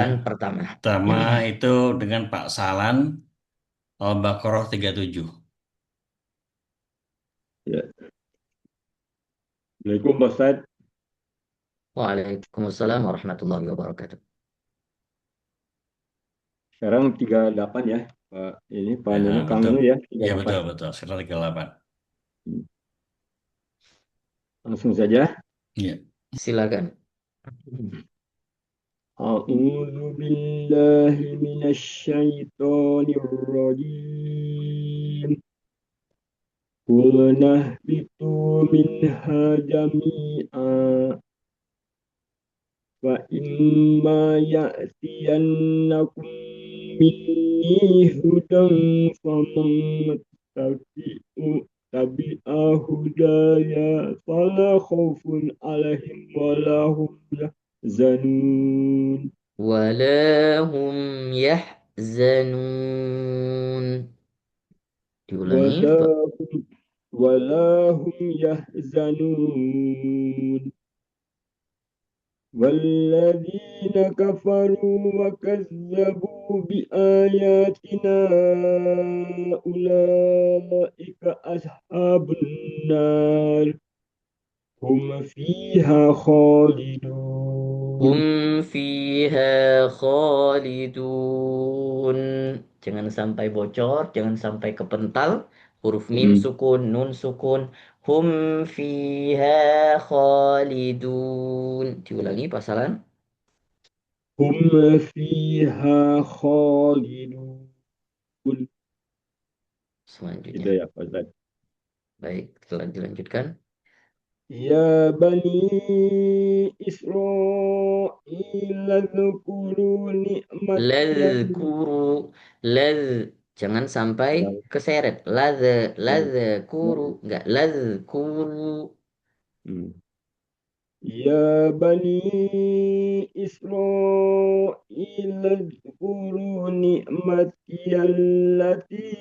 pertama. Pertama itu dengan Pak Salan, Al-Baqarah 37. Ya. Assalamualaikum Pak Ustaz. Waalaikumsalam warahmatullahi wabarakatuh. Sekarang 38 ya. Pak ini Pak Ya, Nunu Kang betul. Nunu ya, tiga Ya, puluh betul, delapan. betul. Sekitar 38. Langsung saja. Iya. Silakan. A'udzu billahi minasyaitonir rajim. Qulna ihbitu minha jami'a fa imma ya'tiyannakum minni hudan faman tabi'a hudaya fala khaufun alaihim wala hum yahzanun. Wala hum yahzanun. Diulangi, Wala Pak. ولا هم يحزنون والذين كفروا وكذبوا بآياتنا أولئك أصحاب النار هم فيها Hum خالدون. fiha khalidun. Jangan sampai bocor, jangan sampai kepental. Huruf mim Hmm. sukun, nun sukun. Hum fiha khalidun. Diulangi pasalan هم فيها خالدون. Itu selanjutnya. ya Pak Ustaz. Baik, telah dilanjutkan. يا بني إسرائيل اذكروا نعمتي Ladhkuru. Ladh. Jangan sampai keseret. Ladhkuru. Enggak, ladhkuru. يا بني إسرائيل اذكروا نعمتي التي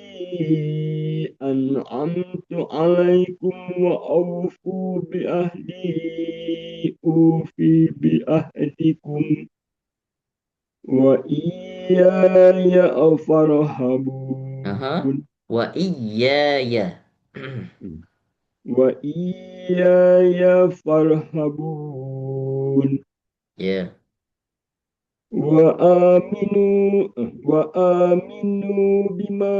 أنعمت عليكم وأوفوا بأهدي أوفي بأهدكم وإياي Aha. فارهبون. Wa iyaya. وإياي فارهبون. Ya. وآمنوا وآمنوا بما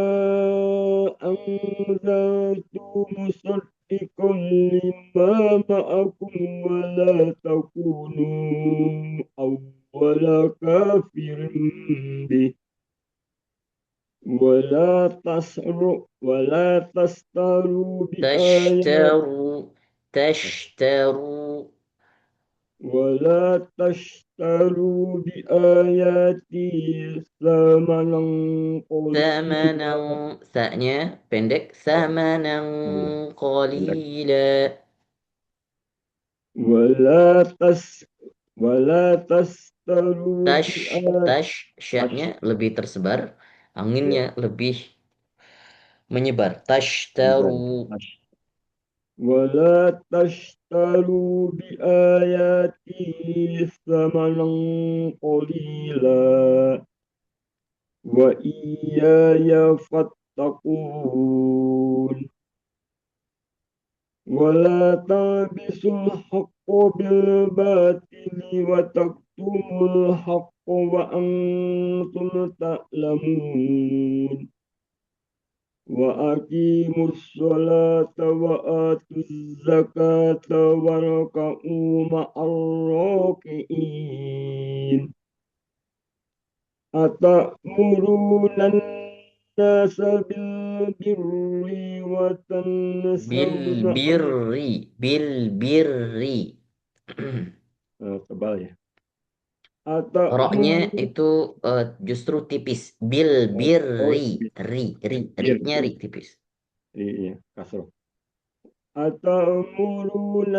أنزلت مصدقا لما معكم ولا تكونوا أول كافر به ولا تشتروا بآيات Tashtaru. Tashtaru. ولا تشتروا بآياتي ثمنا Samanang. قليلا. Sa-nya pendek. Samanang qalila. ولا تس ولا تشتروا بآياتي. Tash. Sya-nya lebih tersebar. Anginnya lebih menyebar. Tashtaru. ولا تشتروا بآياتي ثمنا قليلا وإياي فاتقون. ولا تلبسوا الحق بالباطل وتكتموا الحق وأنتم تعلمون. وأقيموا الصلاة وآتوا الزكاة واركعوا مع الراكعين. أتأمرون الناس بالبر Bil وتنسون birri. Bil birri. tebal ya. Roknya Atamurun itu justru tipis. Bil oh birri. tipis. Bir Ri-nya ri tipis. iya kasroh. أتأمرون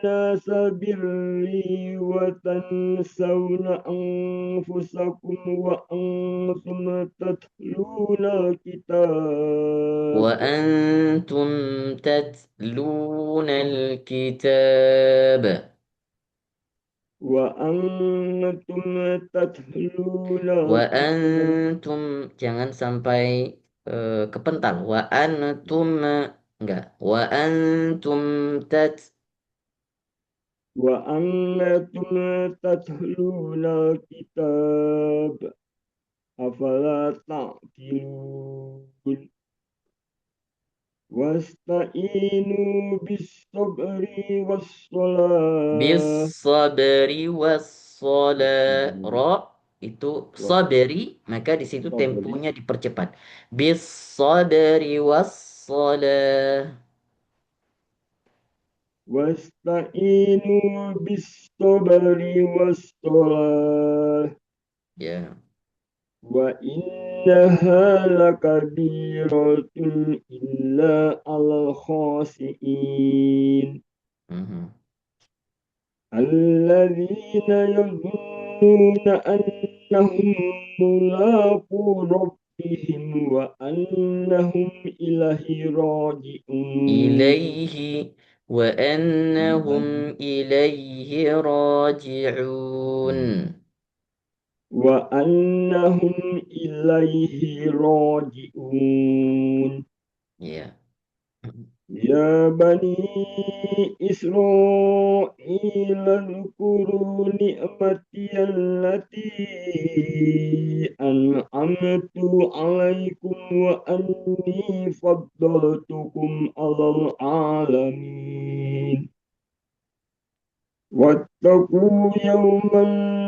الناس بالبر وتنسون أنفسكم وأنتم تتلون Wa الكتاب antum tatluna al-kitab. وأنتم تتلون Wa الكتاب antum jangan sampai kepental. Wa antum enggak. Wa antum tat وأنتم تتلون الكتاب أفلا تعقلون واستعينوا بالصبر bis والصلاة sabri was ra itu sabri maka di situ والصبر temponya dipercepat. Bis sabri was واستعينوا بالصبر والصلاة ya. وإنها لكبيرة إلا على الخاسئين Mhm. الذين يظنون أنهم ملاقو ربهم وأنهم إليه راجعون Ilaihi wa annahum ilaihi raji'un. وأنهم إليه راجعون Ya. يا بني إسرائيل اذكروا نعمتي التي أنعمت عليكم وأني فضلتكم على العالمين واتقوا يوما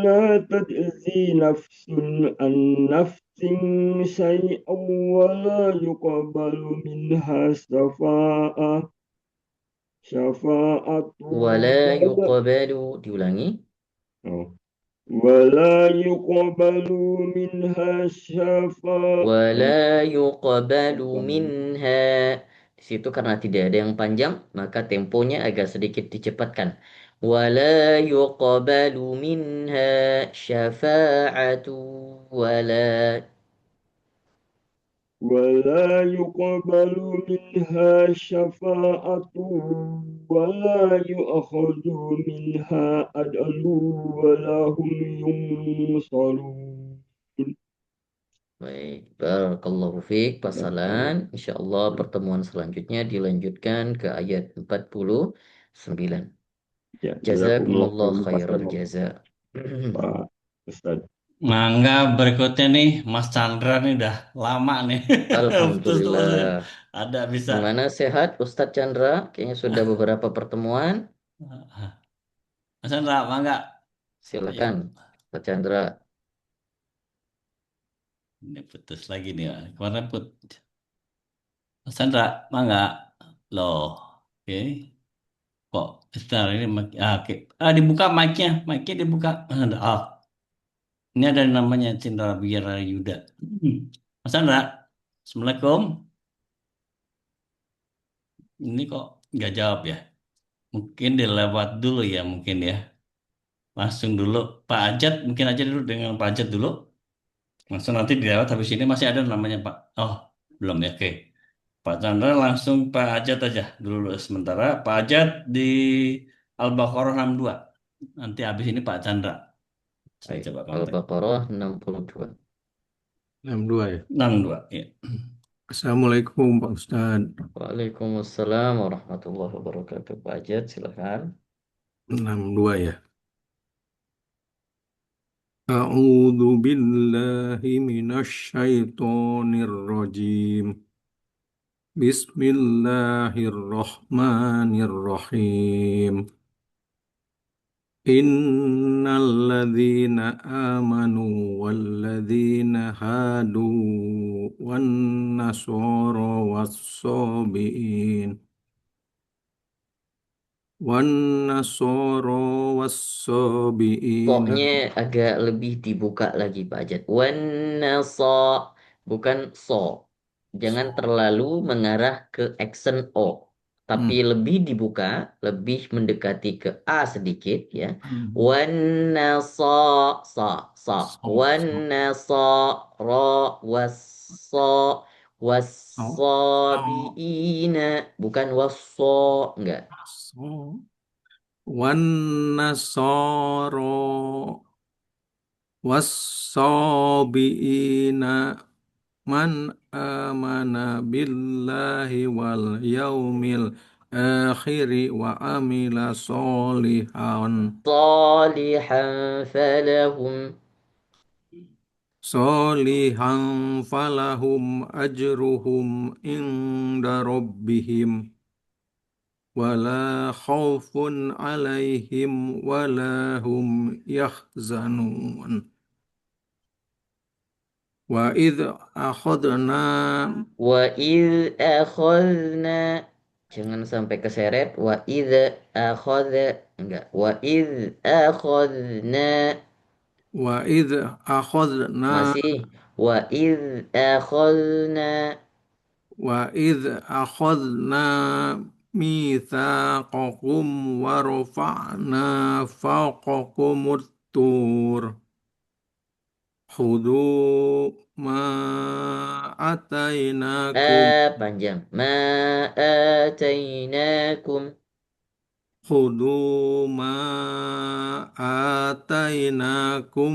لا تجزي نفس عن نفس شيئا ولا يقبل منها شفاعة Wala ولا yuqbalu diulangi. ولا يقبل منها شفاعة Wala yuqbalu minha. Di situ karena tidak ada yang panjang, maka temponya agak sedikit dicepatkan. Wala yuqbalu minha syafa'atu wala ولا يقبل منها شفاعة ولا يؤخذ منها عدل ولا هم ينصرون. Baik, barakallahu fiik pasalan. Insyaallah pertemuan selanjutnya dilanjutkan ke ayat 49. Ya, jazakumullah Jazakumullah khairan khairul jaza. Pak Ustaz. Mangga berikutnya nih, Mas Chandra nih udah lama nih. Terus Alhamdulillah. ada bisa. Gimana sehat Ustadz Chandra? Kayaknya sudah beberapa pertemuan. Mas Chandra, mangga. Ayo. Silakan, Ustadz Chandra. Ini putus lagi nih. Kemarin put. Mas Chandra, mangga. Loh, oke. Kok sebentar ini oke. Dibuka mic-nya. Mic-nya dibuka. Mas Chandra. Ini ada namanya Cindra Biara Yuda. Mas Chandra, Assalamualaikum. Ini kok nggak jawab ya? Mungkin dilewat dulu ya, mungkin ya. Langsung dulu. Pak Ajat, mungkin aja dulu dengan Pak Ajat dulu. Langsung nanti dilewat habis ini masih ada namanya Pak. Oh, belum ya, oke. Pak Chandra langsung Pak Ajat aja dulu sementara. Pak Ajat di Al-Baqarah 62. Nanti habis ini Pak Chandra. Saya Baik, coba kontak. Al-Baqarah 62. 62 ya. 62, ya. Assalamualaikum Pak Ustadz. Waalaikumsalam warahmatullahi wabarakatuh. Pak Ajat, silakan. 62 ya. A'udzu billahi minasy syaithanir rajim. Bismillahirrahmanirrahim. Innalladzina amanu walladzina hadu wan nasara was-sabiin wan nasara was-sabiina. Koknya agak lebih dibuka lagi Pak Ajat. Wan nasa, bukan so. Jangan terlalu mengarah ke accent O. Tapi Hmm. lebih dibuka, lebih mendekati ke A sedikit ya. Hmm. Wan nasa, sa, sa. So, Wan so, nasa, ro, wassa, so, so, wassabiina. Bukan wasso, enggak. so. wan nasara was-sabiina man amana billahi wal yaumil akhiri wa amila صالحا فلهم solihan falahum ajruhum inda rabbihim wala khaufun alaihim wala hum yahzanun. Wa idh akhadna وإذ أخذنا jangan sampai keseret enggak wa idh akhadna masih wa idh akhadna wa idh akhadna mitsaqakum wa rafa'na fawqakumut tur khudhu ma atainakum panjang ma atainakum khudhu ma atainakum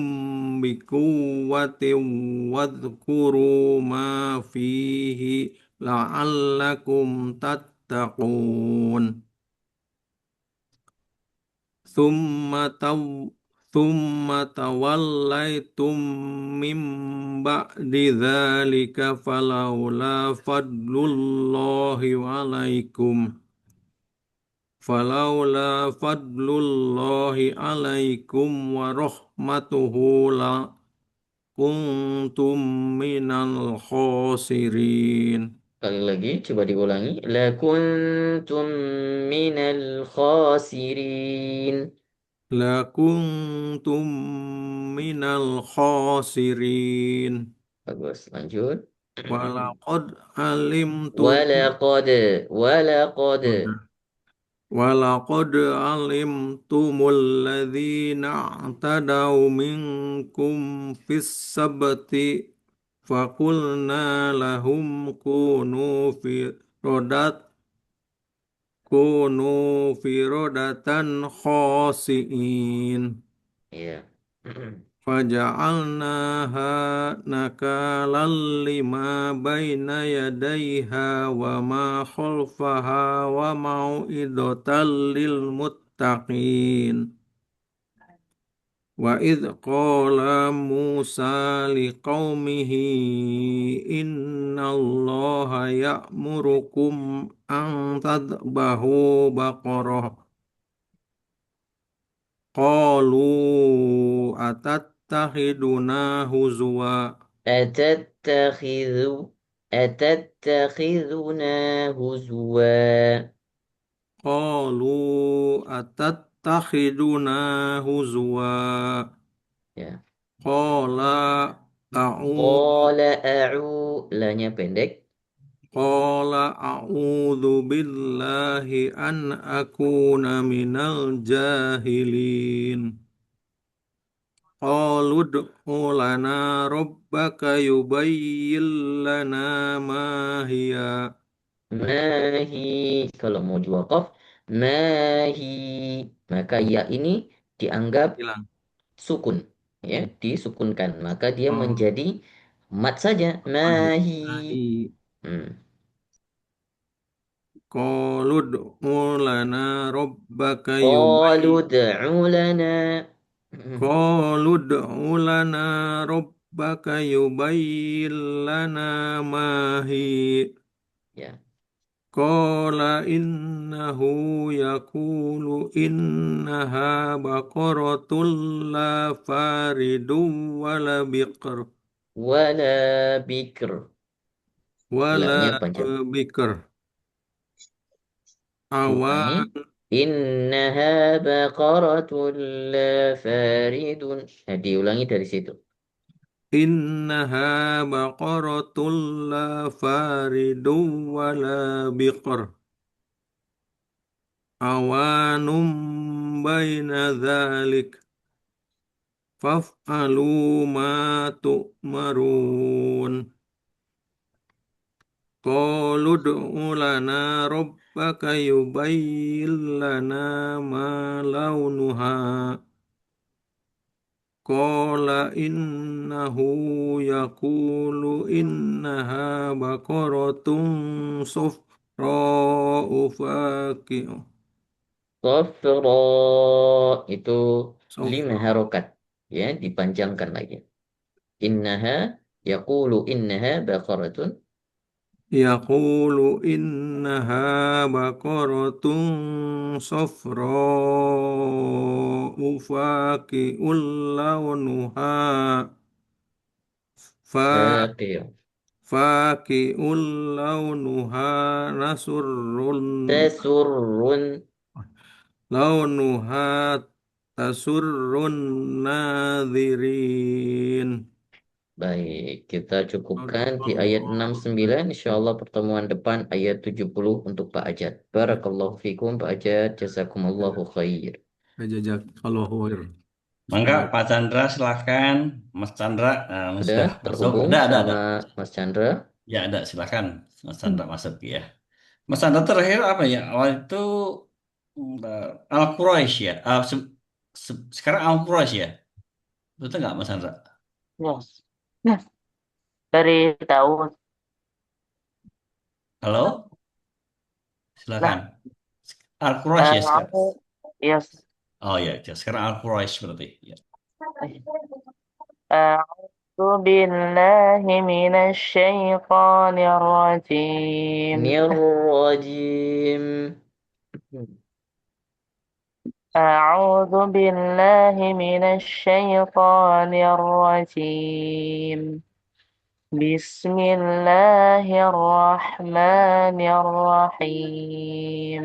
biquwwatin wadhkuru ma fihi la'allakum tattaqun thumma taw thumma tawallaitum min ba'di dzalika falawla fadlullahi 'alaikum Falaula fadlullahi alaikum wa rahmatuhu la kuntum minal khasirin. kali lagi coba diulangi lakuntum minal khasirin La kuntum minal khasirin. bagus lanjut Walaqad alimtum walaqad Walaqad alimtumul ladzina i'tadaw minkum fis sabti faqulna lahum kunu firodatan khasiin ya faja'alnaha nakalan lima baina yadayha wa ma khalfaha wa mau'idatan lil muttaqin wa idh qala Musa liqaumihi innallaha ya'murukum an tadbahu baqarah qalu atattakhiduna huzwa أتتخذ أتتخذنا هزوا qalu atattakhiduna huzwa ya qala قال lanya pendek a'udzu billahi an akuna minal jahilin qalu ud'u lana rabbaka yubayyin lana ma hiya mahi kalau mau diwakaf mahi maka ya ini dianggap hilang sukun ya disukunkan maka dia oh menjadi mat saja mahi mahi hmm. qalu ud'u lana rabbaka qalu ud'u lana qalu ud'u lana rabbaka yubayyin lana ma hi ya qala innahu yaqulu innaha baqaratun la faridun wala biqr wala bikr wala lamnya panjang bikr ulangi awan innaha baqaratun la faridun diulangi dari situ innaha baqaratun la faridun wala biqr awanum baina dhalik faf'alu ma tu'marun qalu ud'u lana ربك يبين لنا ما لونها قال إنه يقول إنها بقرة صفراء فاقع Sofra itu 5 صفراء harokat. Ya, dipanjangkan lagi. Innaha yaqulu innaha baqaratun. يقول إنها بقرة صفراء فاقع لونها فا- Faqir. فاقع لونها نصر Tasurrun. لونها تسر الناظرين. Baik, kita cukupkan di ayat Sadaqallahu 69. Insyaallah pertemuan depan ayat 70 untuk Pak Ajat. Barakallahu fikum Pak Ajat. Jazakumullahu khair. Jazakallahu khair. Mangga Pak Chandra silakan. Mas Chandra Sudah sudah masuk. terhubung Ada. sama Mas Chandra. Ya ada, silakan Mas Chandra masuk ya. Mas Chandra terakhir apa ya? Awal itu Al-Quraisy ya. Sekarang Al-Quraisy ya. Betul nggak Mas Chandra? Yes. Yes. Dari tahun Halo, silakan. lah Al-Quraisy ya sekarang. aku yes Oh ya, sekarang Al-Quraisy berarti. Ya. أعوذ بالله من الشيطان الرجيم Nirrajim. أعوذ بالله من الشيطان الرجيم بسم الله الرحمن الرحيم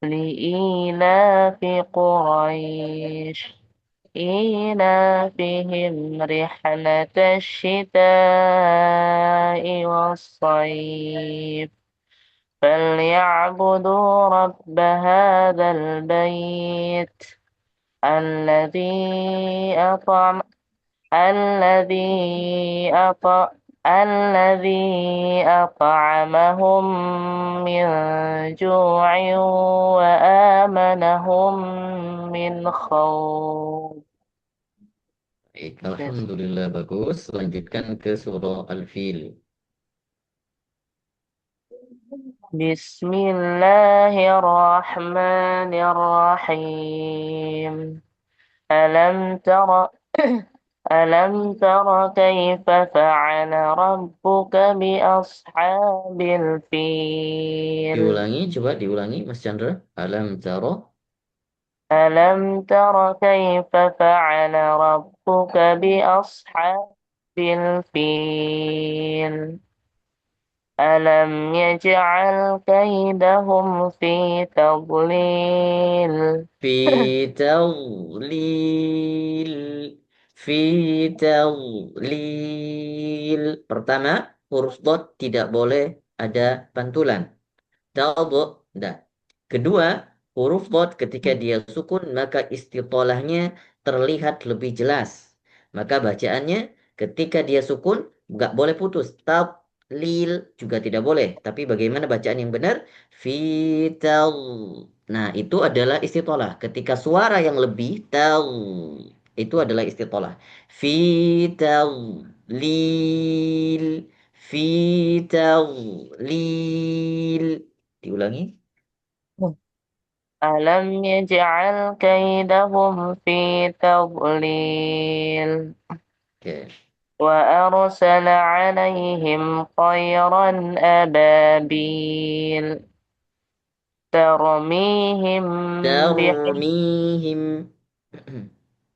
لإيلاف قريش إيلافهم رحلة الشتاء والصيف فليعبدوا رب هذا البيت الذي أطعم الذي أطع الذي أطعمهم من جوع وآمنهم من خوف. Baik, alhamdulillah bagus. Lanjutkan ke surah Al-Fil. بسم الله الرحمن الرحيم ألم تر ألم تر كيف فعل ربك بأصحاب الفيل Diulangi, coba diulangi Mas Chandra. Alam taro. ألم تر كيف فعل ربك بأصحاب الفيل ألم يجعل كيدهم في تضليل Fi tadlil. Fi tadlil. Pertama, huruf dot tidak boleh ada pantulan. Tadh, dah. Kedua, huruf dot ketika dia sukun maka istitolahnya terlihat lebih jelas. Maka bacaannya ketika dia sukun nggak boleh putus. Lil juga tidak boleh. Tapi bagaimana bacaan yang benar? Fital. Nah, itu adalah istitolah. Ketika suara yang lebih tal itu adalah istitolah. Fital lil. Fital lil. Diulangi. ألم يجعل كيدهم في تضليل Oke. وأرسل عليهم طيرا أبابيل ترميهم Tarmihim.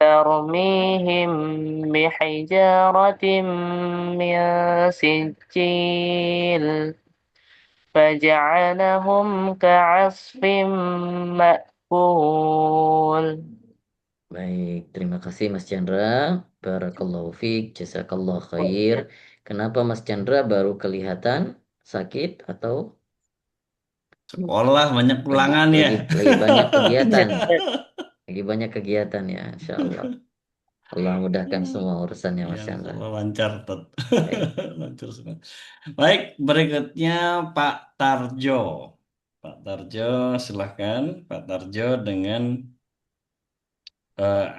ترميهم بحجارة من سجيل فجعلهم كعصف مأكول. Baik, terima kasih Mas Chandra. Barakallahu fiik, jazakallah khair. Kenapa Mas Chandra baru kelihatan sakit atau Sekolah banyak ulangan ya. lagi banyak kegiatan? Lagi banyak kegiatan ya, Insya Allah. Allah mudahkan semua urusannya Mas Ya, Chandra. semua lancar, Tet. Baik. Lancar semua. Baik, berikutnya Pak Tarjo. Pak Tarjo, silahkan Pak Tarjo dengan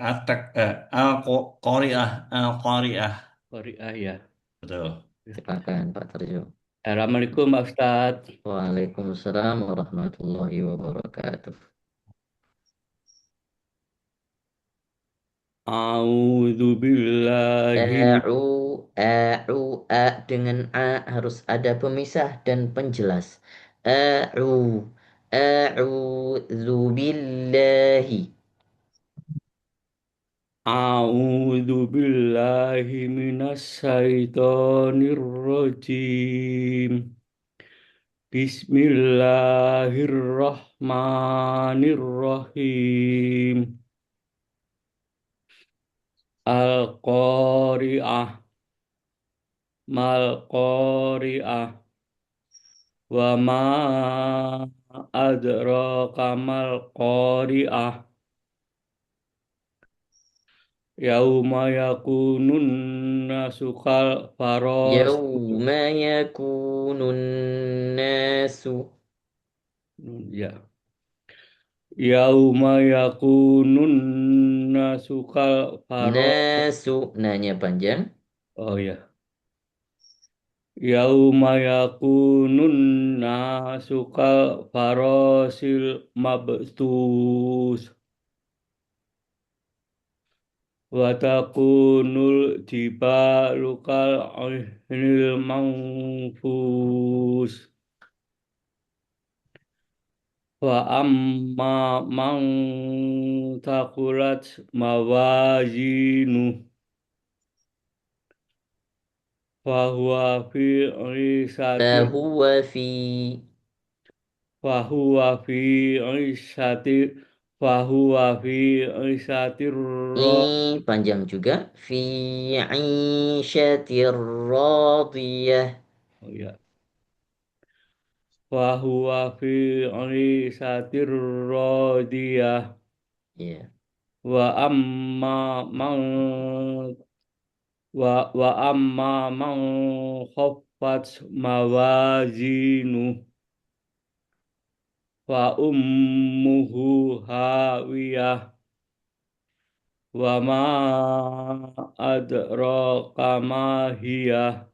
atak al-Qari'ah, al-Qari'ah. Qari'ah ya. Betul. Silakan Pak Tarjo. Assalamualaikum Pak Ustadz. Waalaikumsalam warahmatullahi wabarakatuh. A'udzu billahi A dengan a harus ada pemisah dan penjelas. A'udzu billahi. A'udzu billahi minas syaitonir rajim. Bismillahirrahmanirrahim. Al-Qari'ah, Mal-Qari'ah, wa ma adraka mal-Qari'ah. Yauma yakunun nasu kal faros. Yawma yakunun nasu. Ya. Yauma yakunun nasu kal faros. Nasu. Nanya panjang. Oh ya. Yauma yakunun nasu kal farosil mabtus. Wa takunul jibalu kal ihnil manfus. Wa amma man takulat mawazinu fahuwa fi isati Fahuwa fi. fahuwa fi isati fahuwa fi isatir Panjang juga. Fi isyatir radiyah. oh ya fahuwa fi isatir radiyah Ya. wa amma man wa amma man khaffat mawazinu wa ummuhu hawiyah wa ma adraka ma hiya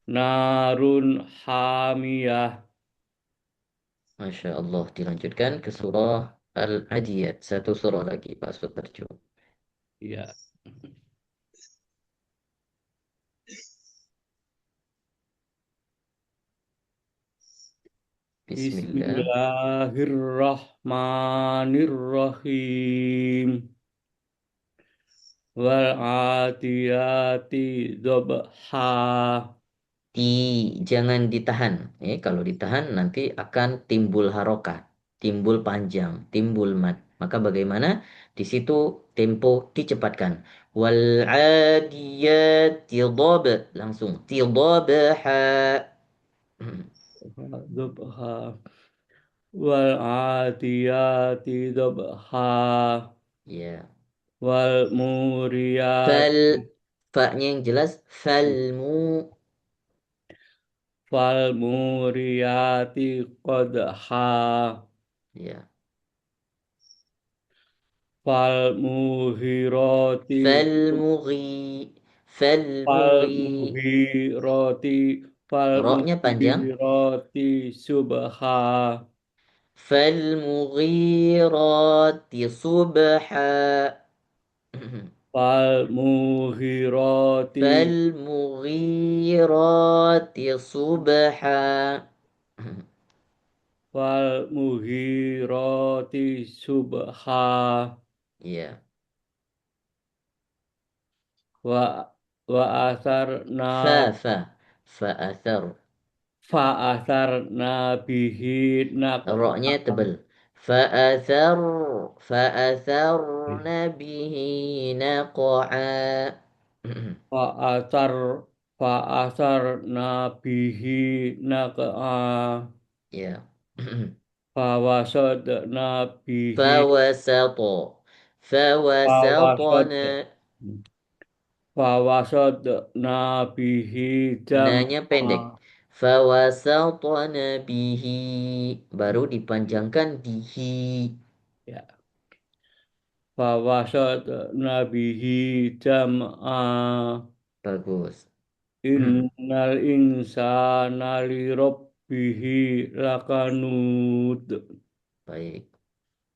narun hamiyah. Masya Allah. Dilanjutkan ke surah Al-Adiyat. Satu surah lagi Pak Sutarjo. Ya. Bismillah. Bismillahirrahmanirrahim. Wal adiyati dhabha. Jangan ditahan. Kalau ditahan nanti akan timbul harokah, timbul panjang, timbul mat. Maka bagaimana? Di situ tempo dicepatkan. Wal adiyati dhab. Langsung. Tidhabaha. Dhabha. Wal adiyati dhabha. Ya. Wal Fal. muriyati Fa-nya yang jelas. Falmu. fal muriyati qadha. Ya. Fal muhirati Falmughi. fal Falmughi. muhirati fal Roknya panjang. muhirati subha. فالمغيرات صبحا. Fal muhirati فالمغيرات صبحا. fal muhirati subha. Ya. Wa wa asarna Fa'athar. fa asarna bihi Roknya naq'a. tebal. Fa'athar. Fa'atharna bihi naq'a. Fa asar fa asarna bihi naq'a. Ya. Fa wasadna bihi فوسط. fa wasad فوسطنا. fa wasadna bihi Nanya pendek. jam'a. Fawasatna bihi. Baru dipanjangkan dihi. Ya. Fawasatna bihi jam'a. Bagus. Innal insana li rabbihi lakanud. Baik.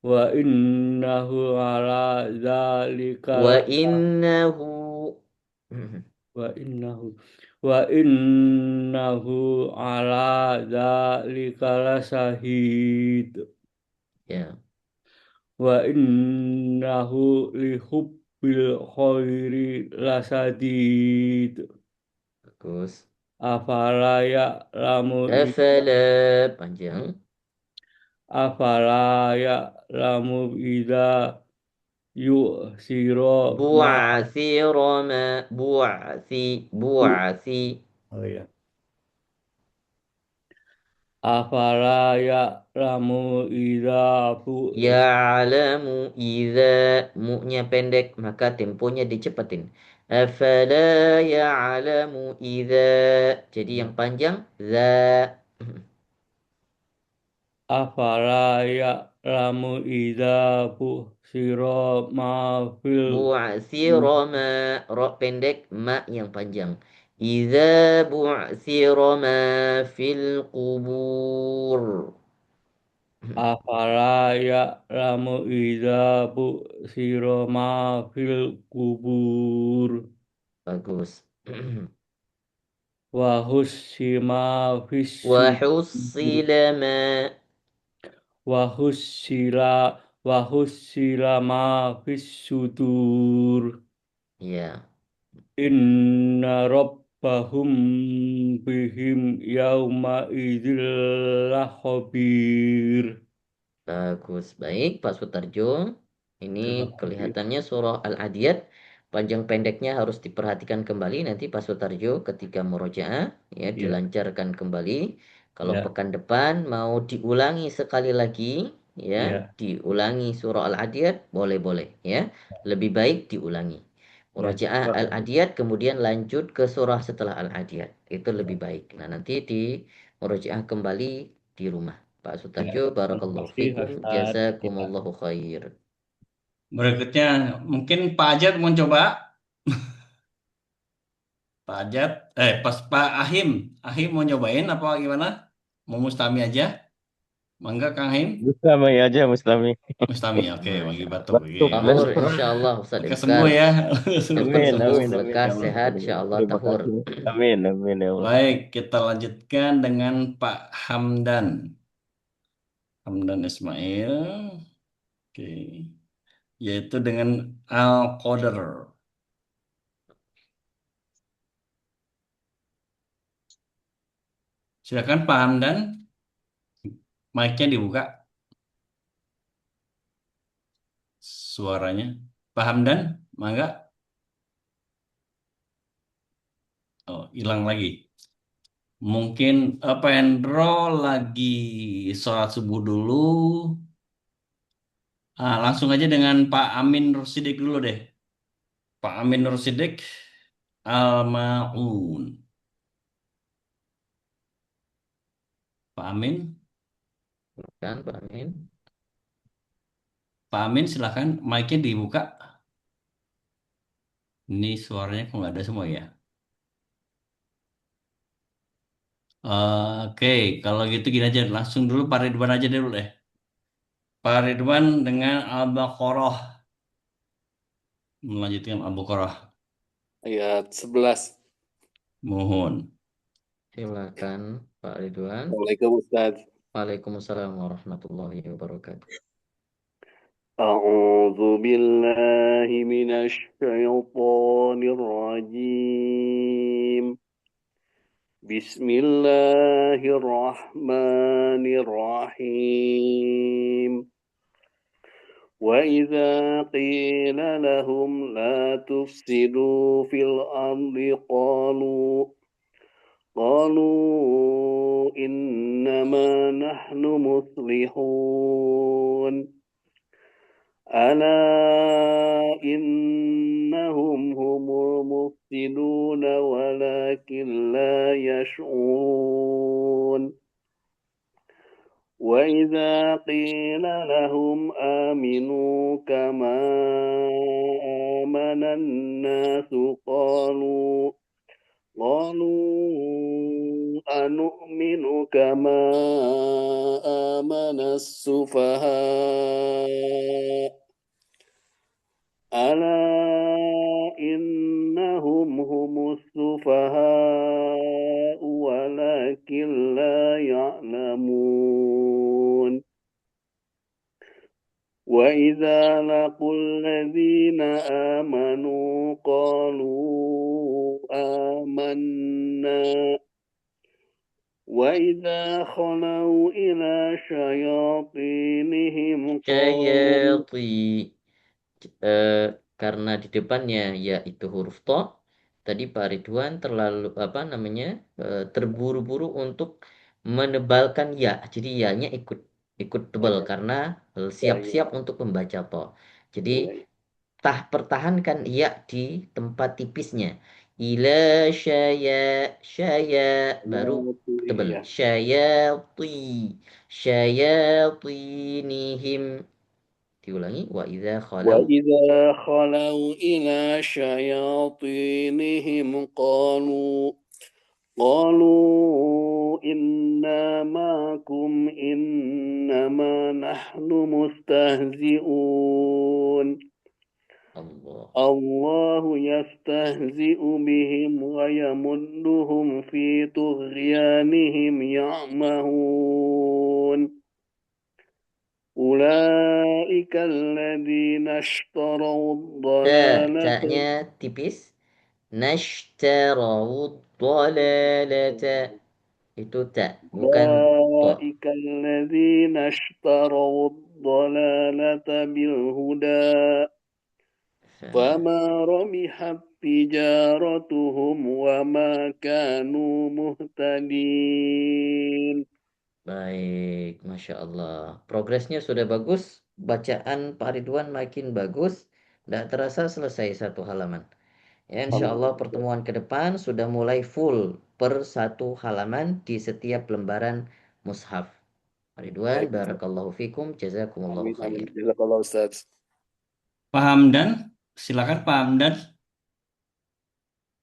Wa innahu ala dzalika Wa innahu. wa innahu wa innahu ala dzalika lasahid. Ya, Wa innahu li hubbil khairi lasadid. bagus. Afala ya'lamu Afala. Panjang. afala ya'lamu idza yu'siro ma. Bu'athira ma. Bu'athi. Oh ya. Afala ya'lamu idza Ya'lamu idza. Mu-nya pendek, maka temponya dicepatin. Afala ya'lamu idza. Jadi yang panjang. Za. afala ya'lamu idza bu'siro ma fil. Bu'athira ma. Ro pendek, ma yang panjang. Idza bu'athira ma fil qubur. Afala ya'lamu idza bu'siro ma fil kubur. Bagus. Wa hussima fis Wa sudur. hussila ma. Wa hussila ma fis sudur. Ya, Inna rabbahum bihim yauma idzil lakhabir. bagus. Baik, Pak Sutarjo. Ini Terima kasih. kelihatannya surah Al-Adiyat. Panjang pendeknya harus diperhatikan kembali nanti Pak Sutarjo ketika murojaah ya Ya, dilancarkan kembali. Kalau ya, pekan depan mau diulangi sekali lagi ya, ya, diulangi surah Al-Adiyat boleh-boleh ya. Lebih baik diulangi. ya. Murojaah Terima kasih. Al-Adiyat kemudian lanjut ke surah setelah Al-Adiyat. Itu lebih baik. Nah, nanti di murojaah kembali di rumah. Pak Ya, Sutarjo, terima barakallahu kasih fikum, Ustaz. Ya. jazakumullahu khair. Berikutnya mungkin Pak Ajat mau coba. Pak Ajat, pas Pak Ahim. Ahim mau nyobain apa gimana? Mau Mustami aja? Mangga Kang Ahim? Mustami aja, Mustami. Mustami, oke. Bagi Masya batuk. Batuk, Tahur, Iya. batuk. insyaallah Ustaz Lekas sembuh Ibkar. ya. Cepat Amin, sembuh, amin, amin lekas, ya Allah. sehat, insyaallah Terima tahur. kasih. Amin, amin ya Allah. Baik, kita lanjutkan dengan Pak Hamdan. Hamdan Ismail. Oke. Yaitu dengan Al-Qadar. Silakan Pak Hamdan. Mic-nya dibuka suaranya. Pak Hamdan, mangga. Oh, hilang lagi. Mungkin Pendro lagi sholat subuh dulu. Langsung aja dengan Pak Amin Nursidik dulu deh. Pak Amin Nursidik, Al-Ma'un. Pak Amin, Kan, Pak Amin. Pak Amin silakan mic-nya dibuka. Ini suaranya kok nggak ada semua ya. Oke, kalau gitu gini aja. Langsung dulu Pak Ridwan aja dulu deh. Pak Ridwan dengan Al-Baqarah. Melanjutkan Al-Baqarah. Ayat 11. Mohon. Silakan Pak Ridwan. Assalamualaikum Ustaz. Waalaikumsalam warahmatullahi wabarakatuh. أعوذ بالله من الشيطان الرجيم بسم الله الرحمن الرحيم وإذا قيل لهم لا تفسدوا في الأرض قالوا إنما نحن مصلحون ألا إنهم هم المفسدون ولكن لا يشعرون وإذا قيل لهم آمنوا كما آمن الناس قالوا أنؤمن كما آمن السفهاء ألا إنهم هم السفهاء ولكن لا يعلمون وإذا لقوا الذين آمنوا قالوا آمنا وإذا خلوا إلى شياطينهم قالوا Syayati. Karena di depannya yaitu huruf to, tadi Pak Ridwan terburu-buru untuk menebalkan ya. Jadi ya-nya ikut tebal karena siap-siap untuk membaca to. Jadi pertahankan ya di tempat tipisnya. Ila syaya baru tebal. ya. Syayatinihim. Diulangi. وإذا خلوا إلى شياطينهم قالوا إنا معكم إنما نحن مستهزئون الله يستهزئ بهم ويمدهم في طغيانهم يعمهون أولئك الذين اشتروا الضلالة taknya tipis. Nashtarau dhalalata. Itu tak, bukan to. أولئك الذين اشتروا الضلالة بالهدى فما ربحت تجارتهم وما كانوا مهتدين. Baik, Masya Allah. Progresnya sudah bagus. Bacaan Pak Ridwan makin bagus. Tidak terasa selesai satu halaman. Ya, insya Allah pertemuan ke depan sudah mulai full per satu halaman di setiap lembaran mushaf. Pak Ridwan, barakallahu fikum, jazakumullahu khair. Jazakallah Ustaz. Pak Hamdan, silakan Pak Hamdan.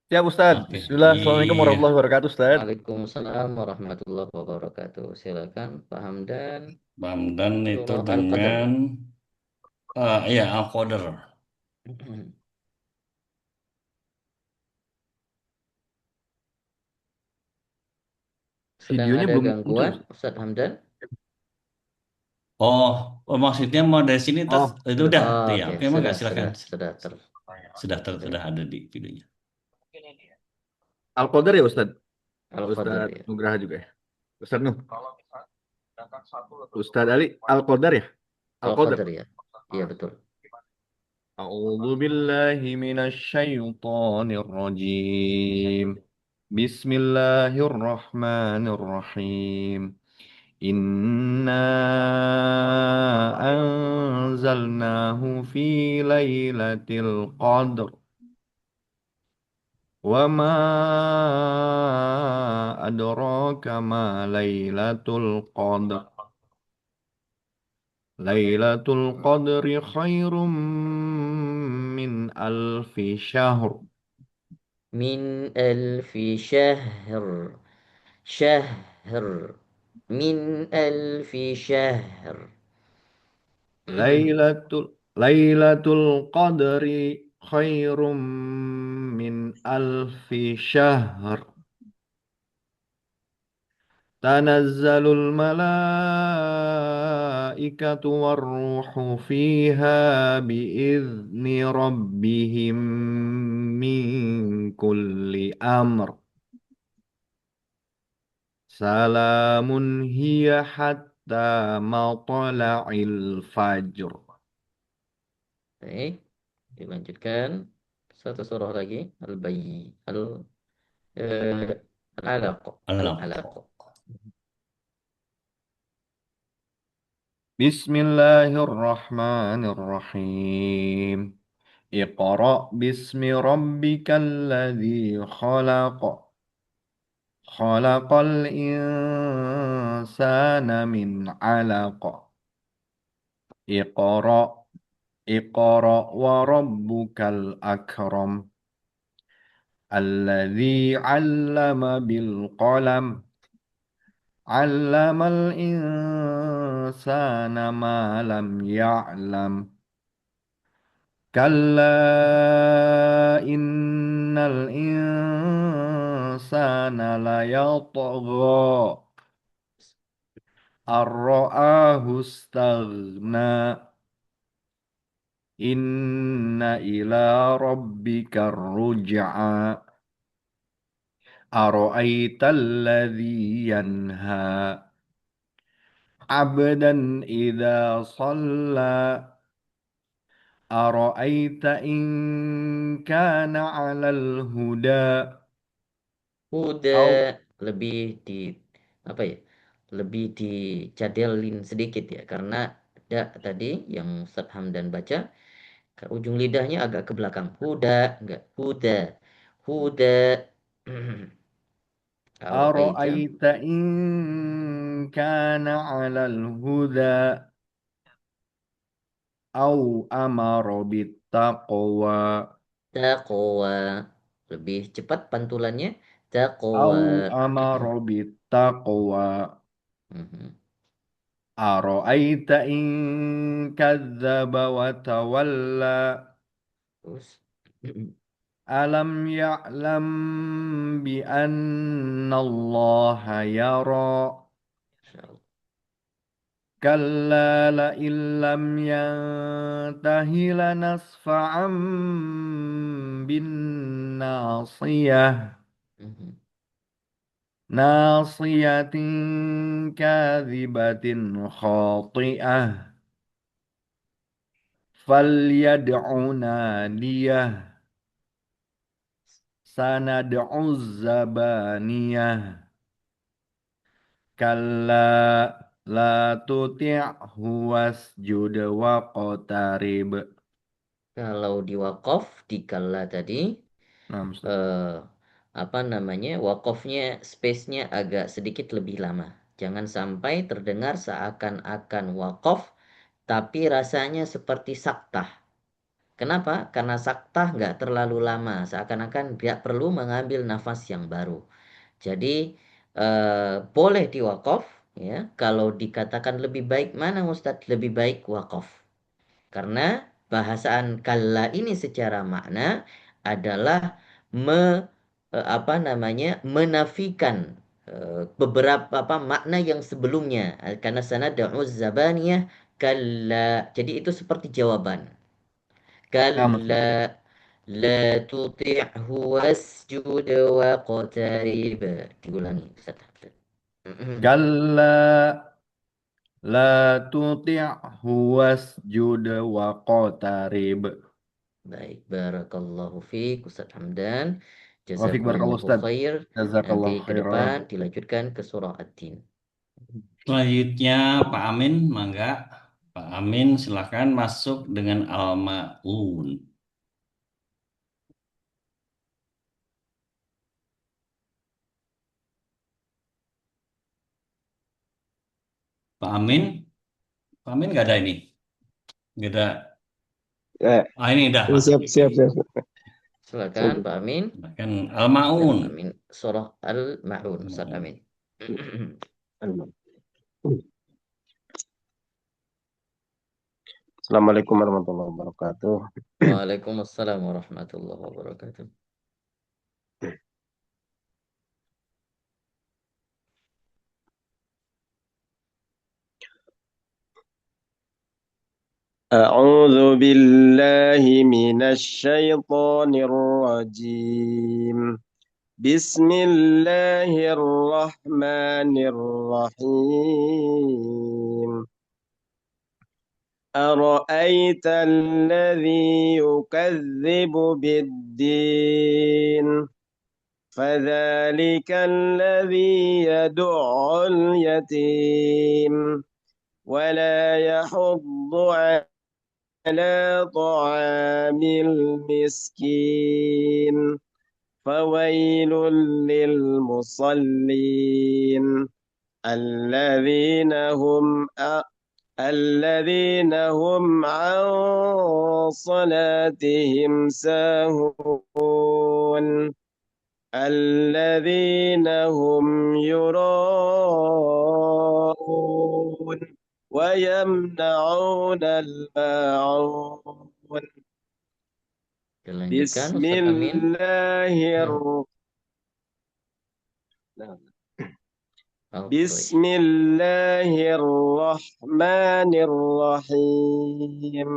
Siap Ustaz. Oke. Bismillah. Assalamualaikum Iya. warahmatullahi wabarakatuh Ustaz. Waalaikumsalam warahmatullahi wabarakatuh. Silakan Pak Hamdan. Pak Hamdan itu Surah Al-Qadr. dengan ya Al-Qadr. Sedang Videonya ada belum gangguan, muncul. Ustaz Hamdan? Oh, maksudnya mau dari sini terus itu udah Oh, ya. oke, Oke, mangga silakan. Sudah ada di videonya. Al-Qadar ya Ustaz? Al-Qadr, Ustaz ya. Nugraha juga ya? Ustaz Nuh. Ustaz Ali, Al-Qadar ya? Al-Qadar. Al-Qadr, ya. Iya, betul. A'udzu billahi minasy syaithanir rajim. Bismillahirrahmanirrahim. Inna anzalnahu fi lailatul qadr. Wa ma adraka ma lailatul qadr. Lailatul qadri khairum min alfi syahr. Min alfi syahr. Syahr. Min alfi syahr. Lailatul qadri khairum min alfi syahr. Tanazzalul malaikatu warruhu fiha biizni rabbihim min kulli amr. Salamun hiya hatta matla'il fajr. Baik, dilanjutkan. Satu surah lagi. Al-Alaq. Al-Alaq. Bismillahirrahmanirrahim. Iqra' bismi rabbikal ladzi khalaq. خلق الإنسان من علق اقرأ وربك الأكرم الذي علم بالقلم علم الإنسان ما لم يعلم كلا إن الإنسان ليطغى أن رآه استغنى إن إلى ربك الرجعى أرأيت الذي ينهى عبدا إذا صلى أرأيت إن كان على الهدى Huda أو lebih di apa ya? Lebih dicadelin sedikit ya karena da tadi yang Ustaz Hamdan baca ujung lidahnya agak ke belakang. Huda enggak huda. Huda. Aro'aita أرأيت إن كان على الهدى أو أمر بالتقوى taqwa. Lebih cepat pantulannya taqwa. أو أمر بالتقوى Mhm. أرأيت إن كذب وتولى Terus ألم يعلم بأن الله يرى Insyaallah. كلا لئن لم ينته لنسفعا بالناصية Mhm. ناصية كاذبة خاطئة فليدع ناديه سندع الزبانية كلا لا تطعه واسجد واقترب. Kalau di wakaf di kalla tadi Nah, Ustaz. apa namanya wakafnya space-nya agak sedikit lebih lama. Jangan sampai terdengar seakan-akan wakaf tapi rasanya seperti saktah. Kenapa? Karena saktah nggak terlalu lama, seakan-akan nggak perlu mengambil nafas yang baru. Jadi boleh diwakaf ya. Kalau dikatakan lebih baik mana Ustadz? Lebih baik wakaf. Karena bahasaan kalla ini secara makna adalah apa namanya menafikan beberapa apa makna yang sebelumnya. Karena sanad'u zabaniyah kalla. Jadi itu seperti jawaban. Nah, Ustaz. Kalla la tuti'hu wasjud waqtarib. Diulangi Ustaz. كلا لا تطعه واسجد واقترب. Baik, barakallahu fiik Ustaz Hamdan. Wafik barakallahu Jazakumullahu Ustaz. khair. Nanti Jazakallah ke khairan. depan dilanjutkan ke surah Ad-Din. Selanjutnya Pak Amin, mangga. Pak Amin silakan masuk dengan Al-Ma'un. Pak Amin, Pak Amin nggak ada ini, nggak ada. Ini udah Pak. siap, siap, siap. Silakan Pak Amin. Silakan Al-Ma'un. Amin. Surah Al-Ma'un Ustaz Amin. Assalamualaikum warahmatullahi wabarakatuh. Waalaikumsalam warahmatullahi wabarakatuh. أعوذ بالله من الشيطان الرجيم. بسم الله الرحمن الرحيم. أرأيت الذي يكذب بالدين فذلك الذي يدع اليتيم ولا يحض على طعام المسكين فويل للمصلين الذين هم عن صلاتهم ساهون الذين هم يراءون ويمنعون الماعون Kita lanjutkan بسم Ustaz Amin. الله بسم الله الرحمن الرحيم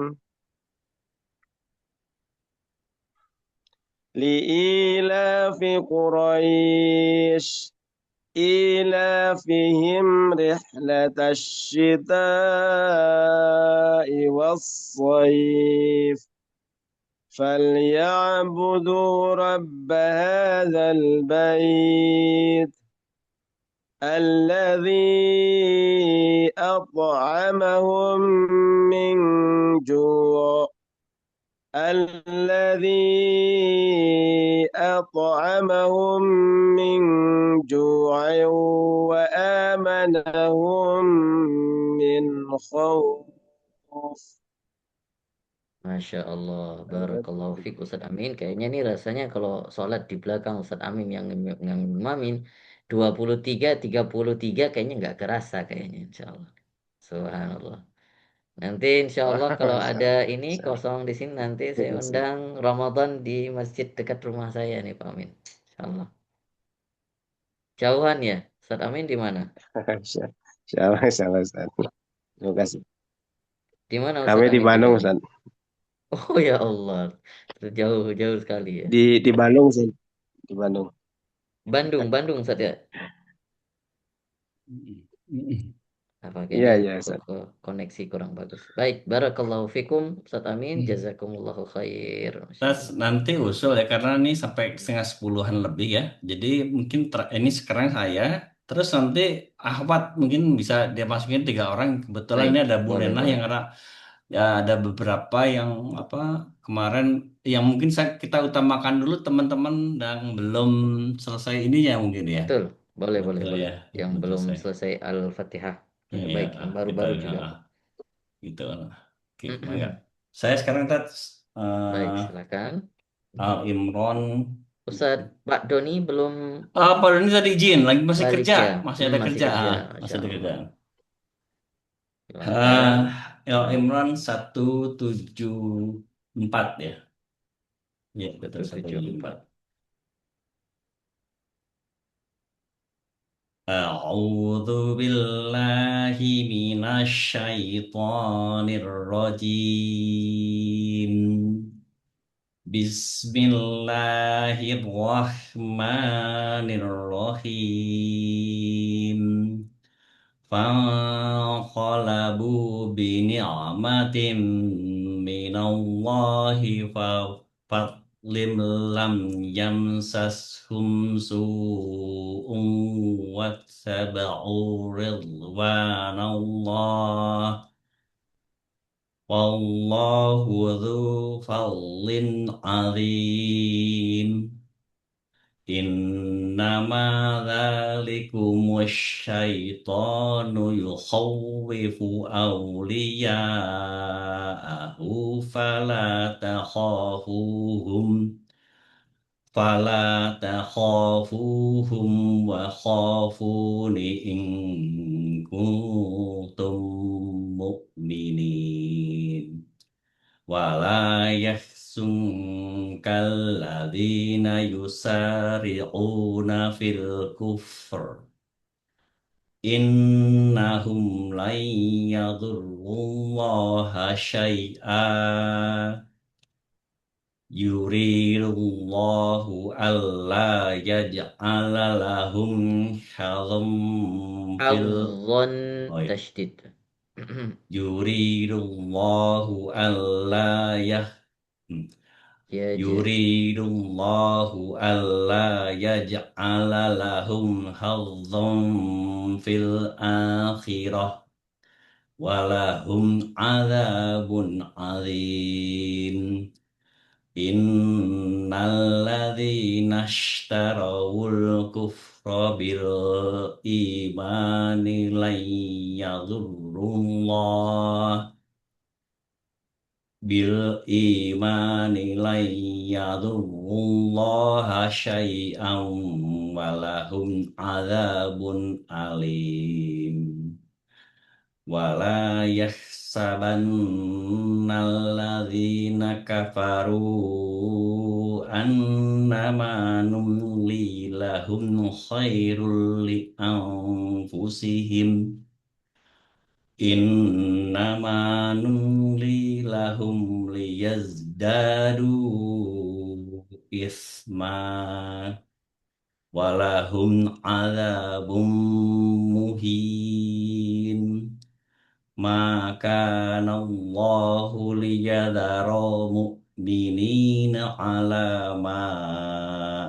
لإيلاف قريش إيلافهم رحلة الشتاء والصيف فليعبدوا رب هذا البيت الذي أطعمهم من جوع وآمنهم من خوف. Masya Allah, barakallahu fiik Ustaz Amin. Kayaknya nih rasanya kalau sholat di belakang Ustaz Amin yang ngamamin 23 kayaknya nggak kerasa kayaknya insya Allah. Subhanallah. Nanti insya Allah kalau ada ini kosong di sini nanti saya undang Ramadan di masjid dekat rumah saya nih Pak Amin. Insya Allah. Jauhan ya, Ustaz Amin di mana? Insyaallah, Ustaz. Terima kasih. Di mana Ustaz Kami di Amin Bandung, tinggalnya? Ustaz. Oh ya Allah, jauh sekali ya. Di Bandung, Ustaz. Di Bandung. Bandung Ustaz ya. Apa Iya, kayaknya Ustaz. koneksi kurang bagus. Baik, barakallahu fikum Ustaz Amin, jazakumullahu khair. Masya Terus Allah. nanti usul ya karena ini sampai setengah 10-an lebih ya. Jadi mungkin ini sekarang saya. Terus nanti Ahwat mungkin bisa dia masukin 3 orang. Kebetulan Baik, ini ada Bu boleh, Nena boleh. yang ada beberapa yang kemarin yang mungkin kita utamakan dulu teman-teman yang belum selesai ininya mungkin ya. Betul, boleh. Betul ya. Yang Belum belum selesai. selesai Al-Fatihah. Ya, Iya, baik, yang baru-baru kita juga. gitu. Oke, mangga. Saya sekarang Baik, silakan. Al Imron. Ustaz Pak Doni belum Pak Doni tadi izin, lagi masih balik kerja, ya? masih ada Masih kerja, kerja, masih Masya ada Allah. kerjaan. Silakan. Al Imran 174 ya. Ya, betul 174. A'udzu billahi minasy syaithanir rajim. Bismillahirrahmanirrahim. فانقلبوا بنعمة من الله ففضل لم يمسسهم سوء واتبعوا رضوان الله والله ذو فضل عظيم إنما ذلكم الشيطان يخوف أولياءه فلا تخافوهم وخافون إن كنتم مؤمنين ولا يحزنك الذين يسارعون في الكفر إنهم لن يضروا الله شيئا يريد الله ألا يجعل لهم حظا Al-Dhon tashdid. يريد الله ألا يريد الله ألا يجعل لهم حظا في الآخرة ولهم عذاب عظيم Innalladzina ishtarawul kufra bil imani lan yadurrullah bil imani lan yadurrullaha syai'an walahum adzabun alim. Wala yahsabannalladzina kafaru annama numli lahum khairul li anfusihim innama numli lahum liyazdadu isma walahum adzabum muhin. Maka Allahu liyadhara mu'minina ala ma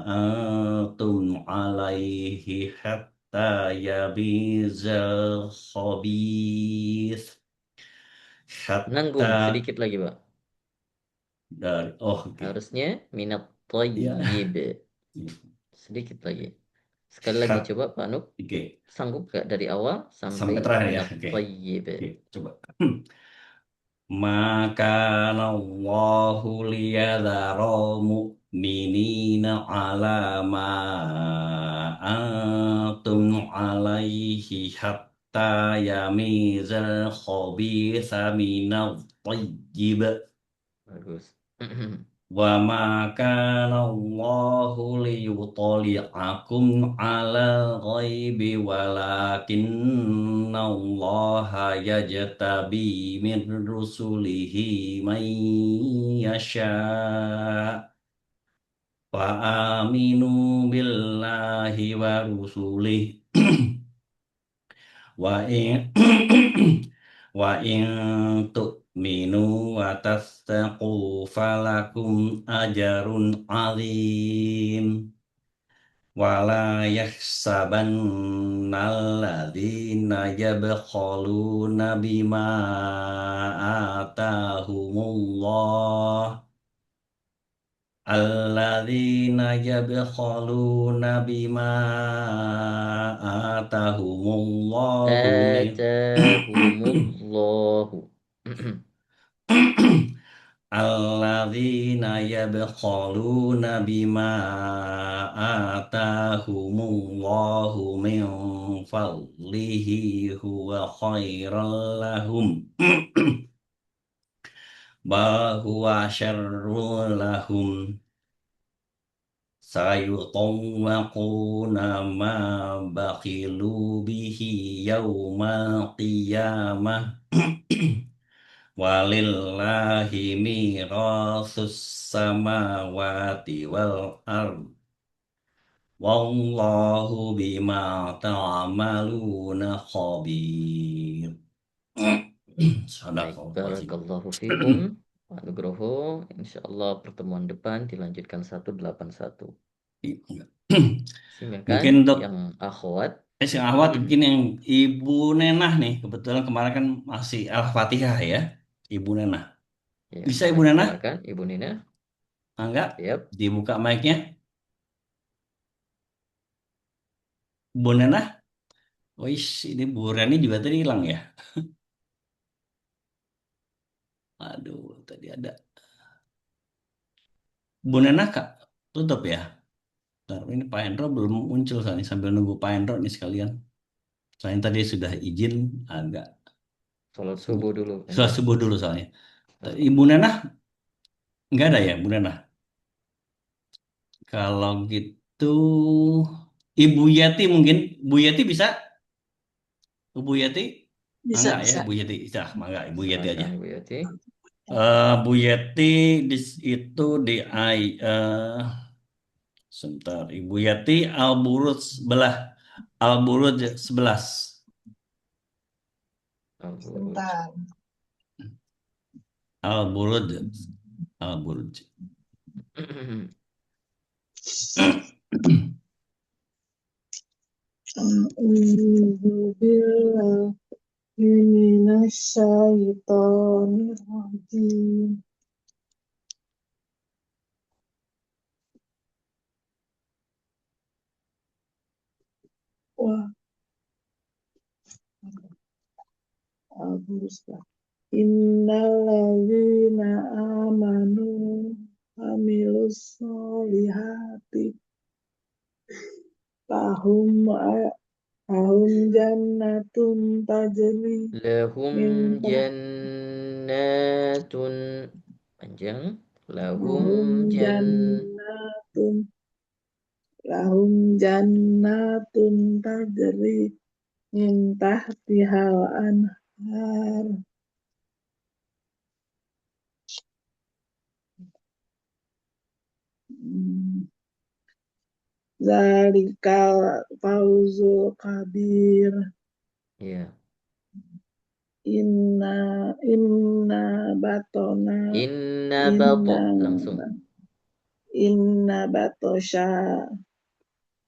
antum alaihi hatta yabizal khabith Nanggung hatta sedikit lagi, Pak. dari oke Harusnya minat ya thayyib. Sedikit lagi. Sekali lagi Hat- coba Pak Nuk. oke Sanggup gak dari awal sampai sampai terakhir ya minat oke thayyib? coba Maka Allahu liyadhara mu'minina ala ma antum alaihi hatta yamizal khabitha minal tayyib Bagus. wa ma kana Allahu liyutli'akum 'alal ghaibi walakinna Allaha yajtabi min rusulihi man yasha' wa aminu billahi wa rusulihi wa in wa in tu'minu wa tattaqu falakum ajrun azim wala yahsabanna alladzina yabkhaluna bima atahumullah alladzina yabkhaluna bima atahumullahu min Atahumullahu. Alladzina yabkhaluna bima atahumullahu min fadlihi huwa khairal lahum bal huwa syarrul lahum sayutawwaquna ma bakhilu bihi yawmal qiyamah walillahi mirasus samawati wal ard wallahu bima ta'maluna khabir. Baik, Sadaqallahul azim. barakallahu fikum. Pak Nugroho, insya Allah pertemuan depan dilanjutkan 181. Silakan Mungkin untuk yang akhwat. yang awal mungkin yang Ibu Nenah nih, kebetulan kemarin kan masih Al-Fatihah ya, Ibu Nenah. Ya, Bisa Ibu Nenah? silakan Ibu Nina. Enggak? Yap. Dibuka mic-nya. Bu Nenah? Wih, ini Bu Rani juga tadi hilang ya. Aduh, tadi ada. Bu Nenah Kak, tutup ya. Bentar, ini Pak Hendro belum muncul soalnya sambil nunggu Pak Hendro nih sekalian. Soalnya tadi sudah izin agak. Sholat subuh dulu. Sholat subuh dulu soalnya. Ibu Nenah nggak ada ya, Bu Nenah? Kalau gitu, Ibu Yati mungkin. Bu Yati bisa? Bu Yati? Bisa, Enggak ya, bisa. Bu Yati. Enggak, Ibu Yati aja. Silakan, Ibu Yati. Bu Yati itu di sebentar. Ibu Yati Al-Buruj sebelah. Al-Buruj 11. Sebentar. Al-Buruj. Al-Buruj. A'udzu billahi minasyaitonir rajim. Wah, bagus Pak. Innalladzina amanu amilus solihati lahum lahum jannatun tajri Lahum min jannatun. Panjang. Lahum lahum jan. jannatun lahum jannatun tajri min tahtihal anhar. Zalikal fawzul kabir. Ya. Inna inna batona Inna bato. inna Langsung. inna batosha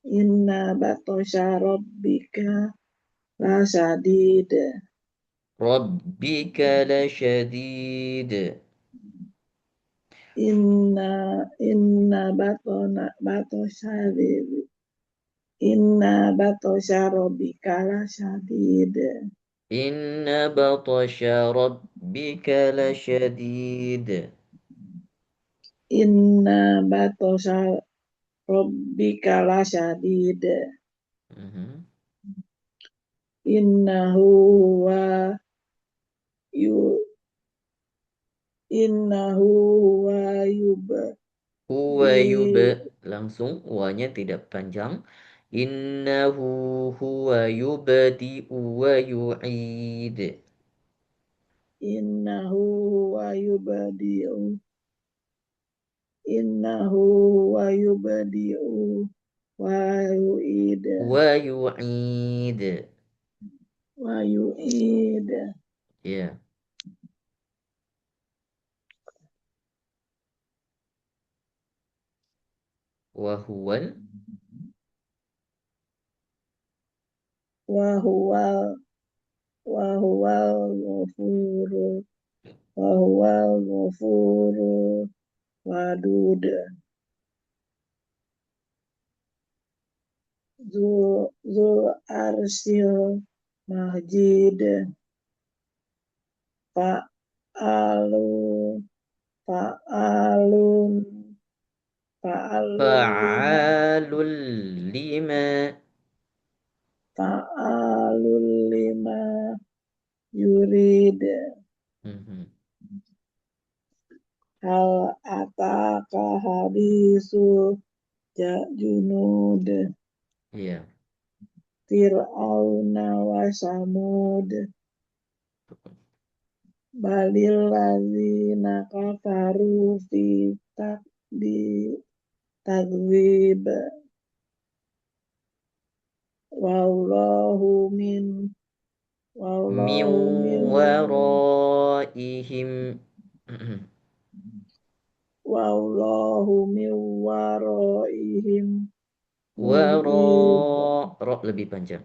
inna batosha rabbika lasyadid. Rabbika lasyadid. Inna batosha inna batosha rabbika lasyadid. Inna batasha rabbika lasyadid. Inna batosha rabbika lasyadid. Mhm. Innahu wa yu innahu wa Huwa yub. yubdi Langsung. Wanya tidak panjang. Innahu huwa yubdi'u wa yu'id. innahu wa yubdi'u innahu wa yubdi'u wa yu'id Wa yu'id. wa yu'id. Ya. Wa huwal. wa huwal wa huwal ghafuru wa huwal ghafuru wadud zul arsil majid fa'alu fa'alun fa'alun lima Fa'alul lima. fa'alun lima yurid. Mhm. Hal ataka hadisul junud Ya. Fir'auna wa samud balil ladzina kafaru fi takdi takdzib wallahu min Min wallahu min waraihim. wallahu min waraihim Wara. muhit. Ro lebih panjang.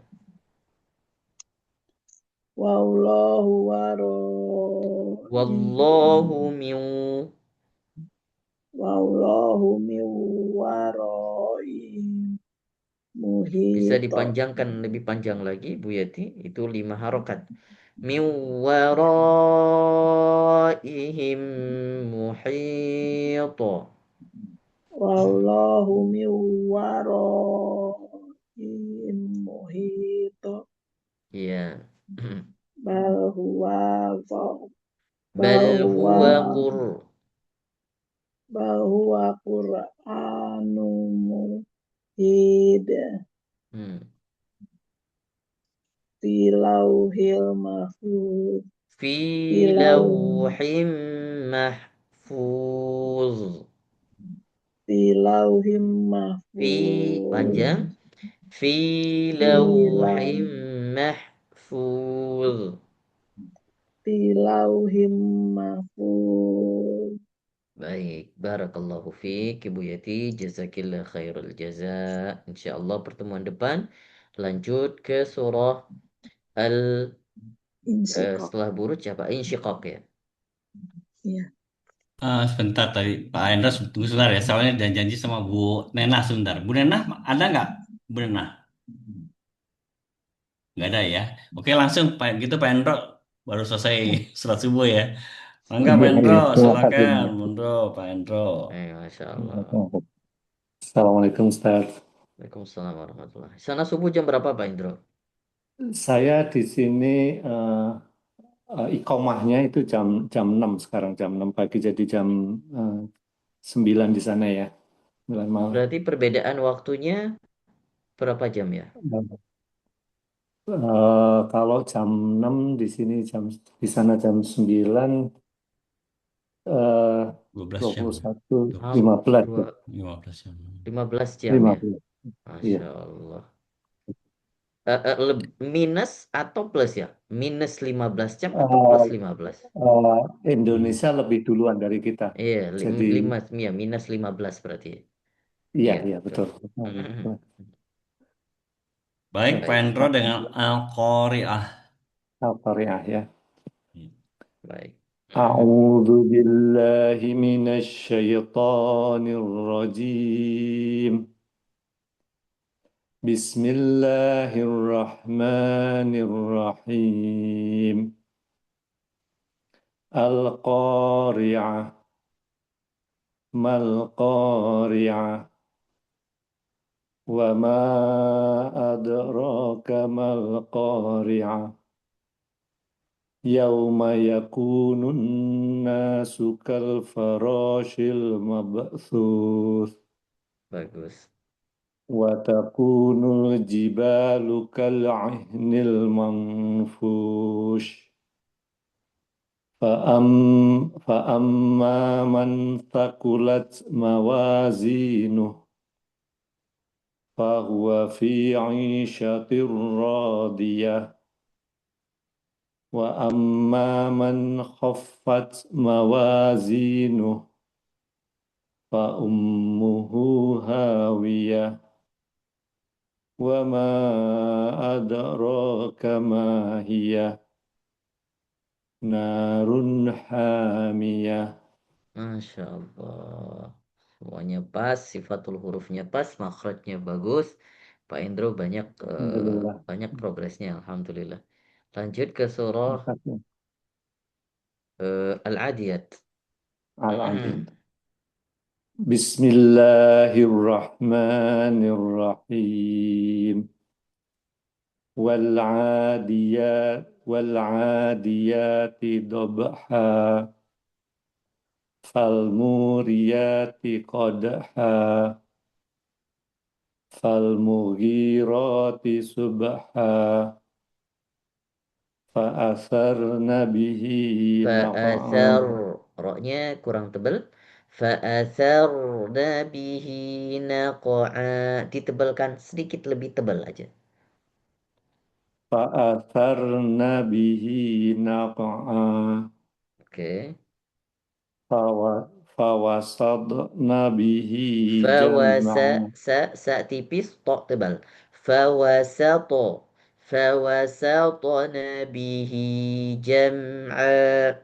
Wallahu waraihim Wallahu min. wallahu min waraihim Bisa muhit. dipanjangkan lebih panjang lagi, Bu Yati. Itu 5 harokat. Min waraihim muhit. Wallahu min waraihim muhit. Ya. Bal huwa Bal bal huwa huwa qur. bal huwa Qur'anum muhid Hmm. tilauhil mahfuz Fi tilau lauhim mahfuz. tilauhim Fi mahfuz panjang. Fi tilau lauhim mahfuz. tilauhim mahfuz. Baik, barakallahu fiik Ibu Yati, jazakillah khairul jaza. Insyaallah pertemuan depan lanjut ke surah al Insyaallah. setelah buruj apa? Insyiqaq ya. Ya. Sebentar tadi Pak Hendra tunggu sebentar ya. Soalnya janji sama Bu Nenah sebentar. Bu Nenah ada nggak? Bu Nenah. Nggak ada ya. Oke, langsung Pak gitu Pak Endro baru selesai sholat subuh ya. Mangga Pak Iya, Endro, iya. Terima kasih. silakan. Monggo Pak Endro. Masya Allah. Assalamualaikum, Ustaz. Waalaikumsalam warahmatullahi. Sana subuh jam berapa Pak Indro? Saya di sini iqomahnya itu jam jam 6 sekarang, jam 6 pagi, jadi jam 9 di sana ya, 9 malam. Berarti perbedaan waktunya berapa jam ya? Kalau jam 6 di sini di sana jam 9, 12 jam. 21, Ah, 15 ya. 15 jam. 15 jam ya? 15. Iya. Masya Allah. Minus atau plus ya? Minus 15 jam atau plus 15? Indonesia lebih duluan dari kita. Iya, Jadi ya, minus 15 berarti. iya, Iya, iya betul. Baik, Pak Baik. Endro dengan Al-Qari'ah. Al-Qari'ah ya. Baik. أعوذ بالله من الشيطان الرجيم بسم الله الرحمن الرحيم القارعة ما القارعة وما أدراك ما القارعة يوم يكون الناس كالفراش المبثوث Bagus. وتكون الجبال كالعهن المنفوش فأما من ثقلت موازينه فهو في عيشة راضية وأما من خفت موازينه فأمه هاوية وما أدراك ما هي نار حامية. Masya Allah. Semuanya pas, sifatul hurufnya pas, makhrajnya bagus. Pak Indro banyak progresnya, alhamdulillah. Lanjut ke surah Al-Adiyat. Al-Adiyat. Bismillahirrahmanirrahim. والعاديات ضبحا فالموريات قدحا فالمغيرات سبحا فأثرن به Fa'athar. نقعا Roknya kurang tebal. Fa'atharna bihi naqa'a. Ditebalkan sedikit lebih tebal aja. فأثرن به نقعا Oke. فوسطن به Fawasa, جمعا sa tipis, to tebal. Fawasato. Fawasatna bihi jam'a.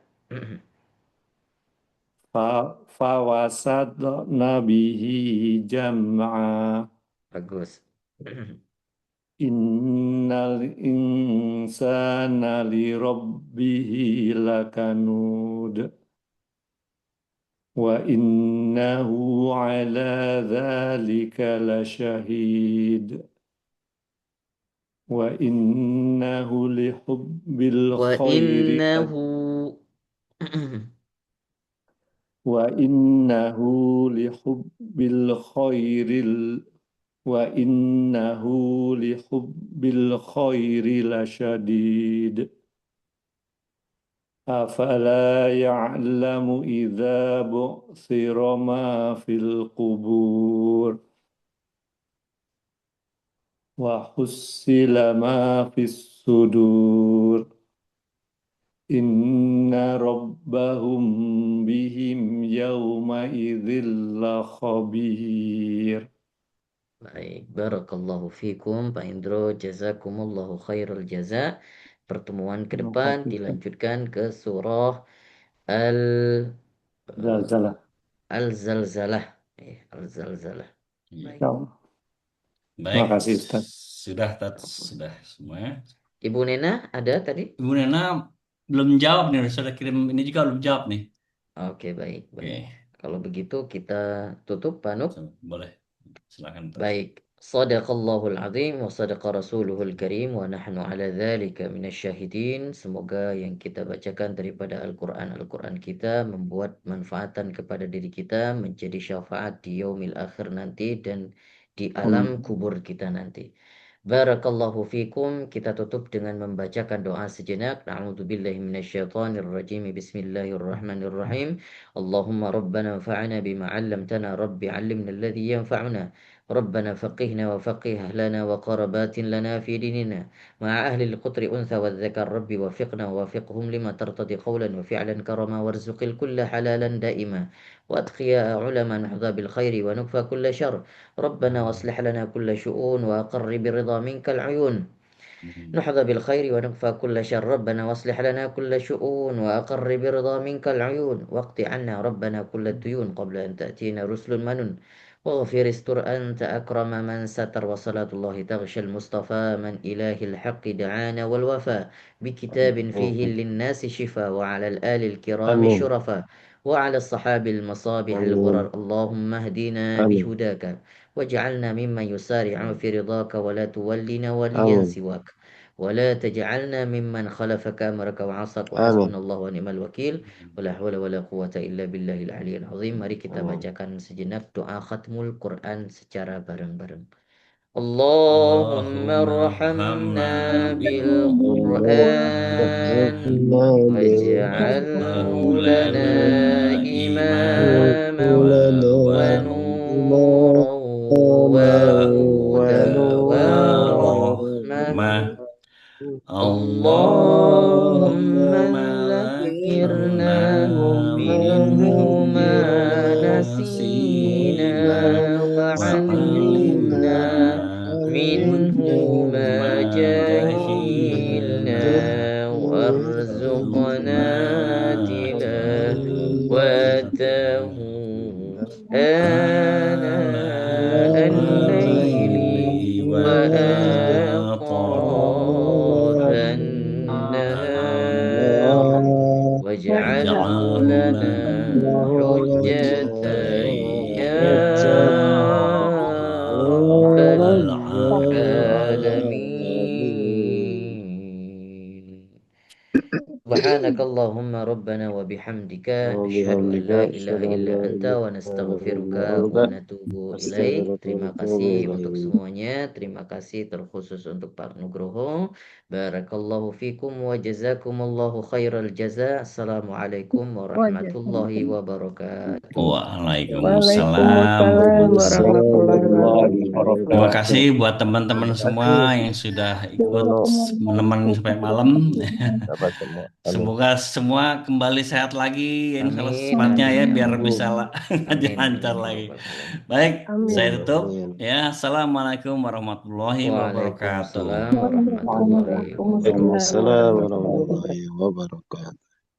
فوسطن به جمعا Bagus. إن الإنسان لربه لكنود وإنه على ذلك لشهيد وإنه لحب الخير وإنه وإنه لحب الخير وإنه لحب الخير لشديد أفلا يعلم إذا بعثر ما في القبور وحصل ما في الصدور إن ربهم بهم يومئذ لخبير. Baik, barakallahu fikum Pak Indro, jazakumullahu khairul jaza. Pertemuan ke depan dilanjutkan ke surah Zalzalah. Al-Zalzalah. Al-Zalzalah. Baik. Baik, Terima kasih Ustaz. sudah semua. Ibu Nena ada tadi? Ibu Nena belum jawab nih, sudah kirim ini juga belum jawab nih. Oke, baik, baik. Oke, Kalau begitu kita tutup, Pak Nuk. boleh. Silakan terus. Baik. Sadaqallahul azim wa sadaqa rasuluhul karim wa nahnu ala dzalika minasyahidin. Semoga yang kita bacakan daripada Al-Quran kita membuat manfaatan kepada diri kita, menjadi syafaat di yaumil akhir nanti dan di alam kubur kita nanti. Barakallahu fikum. Kita tutup dengan membacakan doa sejenak. Na'udzubillahi minasyaitonir rajim. Bismillahirrahmanirrahim. Allahumma rabbana fa'ana bima 'allamtana rabbi 'allimna alladhi yanfa'una. ربنا فقهنا وفقه أهلنا وقربات لنا في ديننا مع أهل القطر أنثى والذكر ربي وفقنا ووفقهم لما ترتضي قولا وفعلا كرما وارزق الكل حلالا دائما وأتقياء علما نحظى بالخير ونكفى كل شر ربنا واصلح لنا كل شؤون وأقر برضا منك العيون نحظى بالخير ونكفى كل شر ربنا واصلح لنا كل شؤون وأقر برضا منك العيون واقض عنا ربنا كل الديون قبل أن تأتينا رسل منن واغفر استر أنت أكرم من ستر وصلاة الله تغشى المصطفى من إله الحق دعانا والوفاء بكتاب فيه للناس شفاء وعلى الآل الكرام آمين الشرفاء وعلى الصحاب المصابح آمين الغرر اللهم اهدنا آمين بهداك واجعلنا ممن يسارع في رضاك ولا تولنا وليا آمين سواك ولا تجعلنا ممن خلفك أمرك وعصاك آمين وحسبنا الله ونعم الوكيل ولا حول ولا قوة إلا بالله العلي العظيم. Mari kita آمين bacakan sejenak doa khatmul Quran secara bareng-bareng. Allahumma arhamna bil Quran waj'alhu lana imaman wa nuran wa hudan wa rahmah. اللهم ذكرنا منه ما نسينا وعلمنا منه ما جهلنا وارزقنا تلاوته آناء الليل وآطراف النهار واجعله لنا حجة يا رب العالمين. سبحانك اللهم ربنا وبحمدك نشهد أن لا إله إلا أنت ونستغفرك ونتوب إليك. Terima kasih untuk semuanya. Terima kasih terkhusus untuk Pak Nugroho. Barakallahu fikum wa jazakumullahu khairal jaza. Assalamualaikum warahmatullahi wabarakatuh. Waalaikumsalam. Terima kasih buat teman-teman semua yang sudah ikut menemani sampai malam. Semoga semua kembali sehat lagi yang kalau secepatnya ya biar bisa lancar lagi. Baik, saya tutup ya. Assalamualaikum warahmatullahi wabarakatuh. Waalaikumsalam warahmatullahi wabarakatuh. Waalaikumsalam warahmatullahi wabarakatuh.